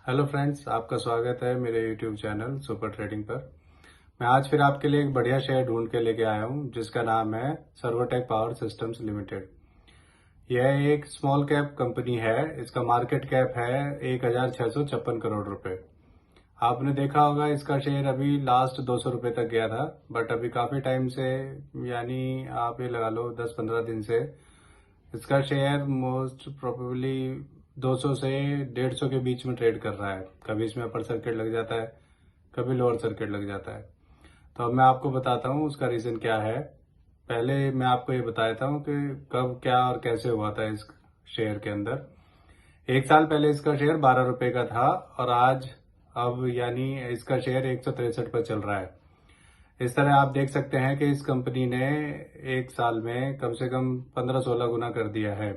Hello friends, आपका स्वागत है मेरे यूट्यूब चैनल सुपर ट्रेडिंग पर। मैं आज फिर आपके लिए एक बढ़िया शेयर ढूंढ के लेके आया हूं जिसका नाम है सर्वोटेक पावर सिस्टम्स लिमिटेड। यह एक स्मॉल कैप कंपनी है। इसका मार्केट कैप है 1656 करोड़ रुपए। आपने देखा होगा इसका शेयर अभी लास्ट 200 रुपए तक गया था, बट अभी काफी टाइम से, यानी आप ये लगा लो 10-15 दिन से इसका शेयर मोस्ट प्रोबेबली 200 से 150 के बीच में ट्रेड कर रहा है। कभी इसमें अपर सर्किट लग जाता है, कभी लोअर सर्किट लग जाता है। तो अब मैं आपको बताता हूँ उसका रीजन क्या है। पहले मैं आपको ये बताता हूँ कि कब क्या और कैसे हुआ था इस शेयर के अंदर। एक साल पहले इसका शेयर 12 रुपए का था और आज अब यानी इसका शेयर 163 पर चल रहा है। इस तरह आप देख सकते हैं कि इस कंपनी ने एक साल में कम से कम 15-16 गुना कर दिया है।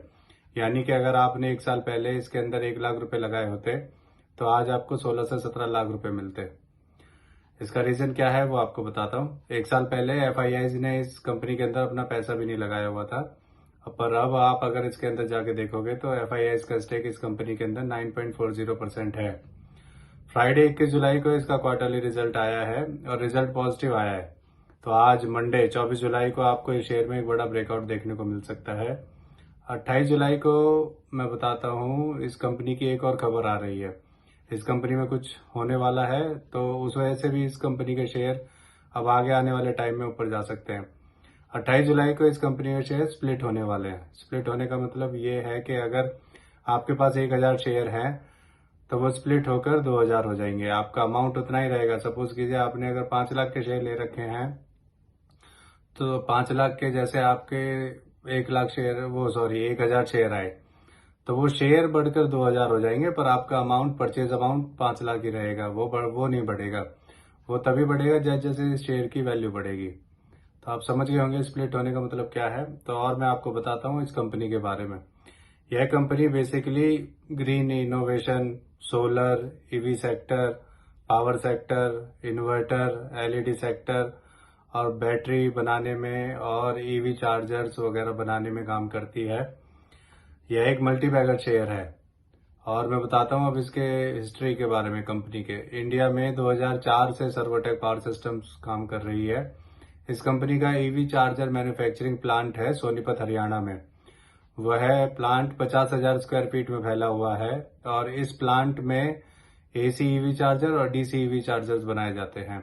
यानी कि अगर आपने एक साल पहले इसके अंदर 1 लाख रुपए लगाए होते तो आज आपको 16 से 17 लाख रुपए मिलते। इसका रीजन क्या है वो आपको बताता हूँ। एक साल पहले एफआईआईज ने इस कंपनी के अंदर अपना पैसा भी नहीं लगाया हुआ था, पर अब आप अगर इसके अंदर जाके देखोगे तो एफआईआईज का स्टेक इस कंपनी के अंदर 9.40% है। फ्राइडे 21 जुलाई को इसका क्वार्टरली रिजल्ट आया है और रिजल्ट पॉजिटिव आया है। तो आज मंडे 24 जुलाई को आपको इस शेयर में एक बड़ा ब्रेकआउट देखने को मिल सकता है। 28 जुलाई को मैं बताता हूँ इस कंपनी की एक और खबर आ रही है। इस कंपनी में कुछ होने वाला है, तो उस वजह से भी इस कंपनी के शेयर अब आगे आने वाले टाइम में ऊपर जा सकते हैं। 28 जुलाई को इस कंपनी के शेयर स्प्लिट होने वाले हैं। स्प्लिट होने का मतलब ये है कि अगर आपके पास 1000 शेयर हैं तो वो स्प्लिट होकर 2000 हो जाएंगे। आपका अमाउंट उतना ही रहेगा। सपोज कीजिए आपने अगर 5 लाख के शेयर ले रखे हैं तो 5 लाख के जैसे आपके 1 लाख शेयर, वो सॉरी 1000 शेयर आए तो वो शेयर बढ़कर 2000 हो जाएंगे, पर आपका अमाउंट, परचेज अमाउंट 5 लाख ही रहेगा। वो नहीं बढ़ेगा। वो तभी बढ़ेगा जैसे जैसे इस शेयर की वैल्यू बढ़ेगी। तो आप समझ गए होंगे स्प्लिट होने का मतलब क्या है। तो और मैं आपको बताता हूँ इस कंपनी के बारे में। यह company basically green innovation, solar, EV sector, power sector, inverter, LED sector और बैटरी बनाने में और ईवी चार्जर्स वगैरह बनाने में काम करती है। यह एक मल्टी बैगर शेयर है। और मैं बताता हूँ अब इसके हिस्ट्री के बारे में। कंपनी के इंडिया में 2004 से सर्वोटेक पावर सिस्टम्स काम कर रही है। इस कंपनी का ईवी चार्जर मैन्युफैक्चरिंग प्लांट है सोनीपत, हरियाणा में। वह प्लांट 50,000 स्क्वायर फीट में फैला हुआ है और इस प्लांट में एसी ईवी चार्जर और डीसी ईवी चार्जर्स बनाए जाते हैं।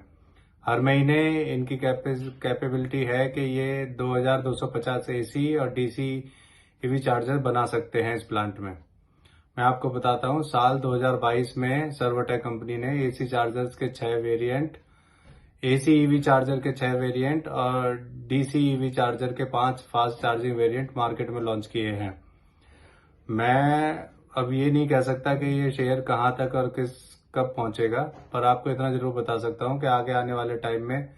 हर महीने इनकी कैपेबिलिटी है कि ये 2250 एसी और डीसी ईवी चार्जर बना सकते हैं इस प्लांट में। मैं आपको बताता हूँ साल 2022 में सर्वोटेक कंपनी ने एसी चार्जर्स के 6 वेरिएंट, एसी ईवी चार्जर के 6 वेरिएंट और डीसी ईवी चार्जर के 5 फास्ट चार्जिंग वेरिएंट मार्केट में लॉन्च किए हैं। मैं अब ये नहीं कह सकता कि ये शेयर कहां तक और कब पहुंचेगा, पर आपको इतना जरूर बता सकता हूं कि आगे आने वाले टाइम में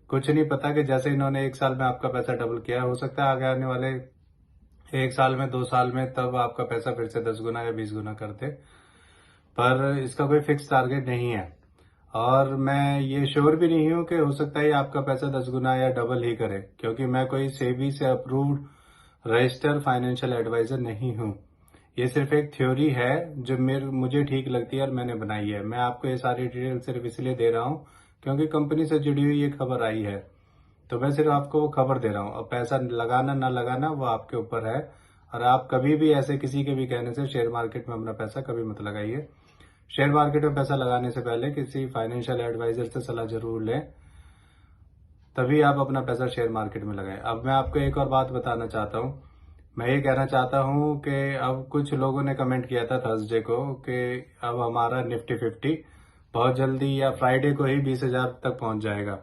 कुछ नहीं पता कि जैसे इन्होंने एक साल में आपका पैसा डबल किया, हो सकता है आगे आने वाले 1 साल में, 2 साल में तब आपका पैसा फिर से 10 गुना या 20 गुना कर दे। पर इसका कोई फिक्स टारगेट नहीं है और मैं ये श्योर भी नहीं हूं कि हो सकता है आपका पैसा 10 गुना या डबल ही करे, क्योंकि मैं कोई सेबी से अप्रूव्ड रजिस्टर्ड फाइनेंशियल एडवाइजर नहीं हूं। ये सिर्फ एक थ्योरी है जो मुझे ठीक लगती है और मैंने बनाई है। मैं आपको ये सारी डिटेल सिर्फ इसलिए दे रहा हूं क्योंकि कंपनी से जुड़ी हुई ये खबर आई है, तो मैं सिर्फ आपको वो खबर दे रहा हूं। अब पैसा लगाना ना लगाना वो आपके ऊपर है और आप कभी भी ऐसे किसी के भी कहने से शेयर मार्केट में अपना पैसा कभी मत लगाइए। शेयर मार्केट में पैसा लगाने से पहले किसी फाइनेंशियल एडवाइजर से सलाह जरूर लें, तभी आप अपना पैसा शेयर मार्केट में लगाएं। अब मैं आपको एक और बात बताना चाहता हूं। मैं ये कहना चाहता हूं कि अब कुछ लोगों ने कमेंट किया था थर्सडे को कि अब हमारा निफ्टी 50 बहुत जल्दी या फ्राइडे को ही 20,000 तक पहुंच जाएगा।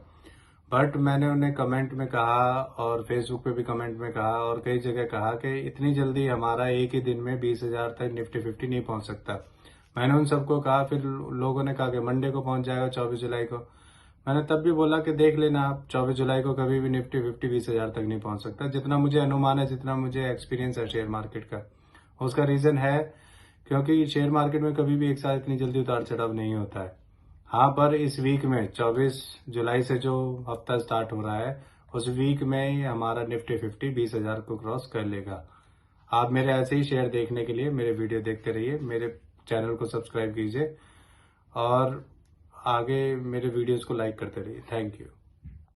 बट मैंने उन्हें कमेंट में कहा और फेसबुक पे भी कमेंट में कहा और कई जगह कहा कि इतनी जल्दी हमारा एक ही दिन में 20,000 तक निफ्टी 50 नहीं पहुंच सकता। मैंने उन सबको कहा, फिर लोगों ने कहा कि मंडे को पहुंच जाएगा 24 जुलाई को। मैंने तब भी बोला कि देख लेना आप, 24 जुलाई को कभी भी निफ्टी 50 20,000 तक नहीं पहुंच सकता। जितना मुझे अनुमान है, जितना मुझे एक्सपीरियंस है शेयर मार्केट का, उसका रीजन है क्योंकि शेयर मार्केट में कभी भी एक साथ इतनी जल्दी उतार चढ़ाव नहीं होता है। हाँ, पर इस वीक में 24 जुलाई से जो हफ्ता स्टार्ट हो रहा है उस वीक में ही हमारा निफ्टी 50 20,000 को क्रॉस कर लेगा। आप मेरे ऐसे ही शेयर देखने के लिए मेरे वीडियो देखते रहिए, मेरे चैनल को सब्सक्राइब कीजिए और आगे मेरे वीडियोस को लाइक करते रहिए। Thank you.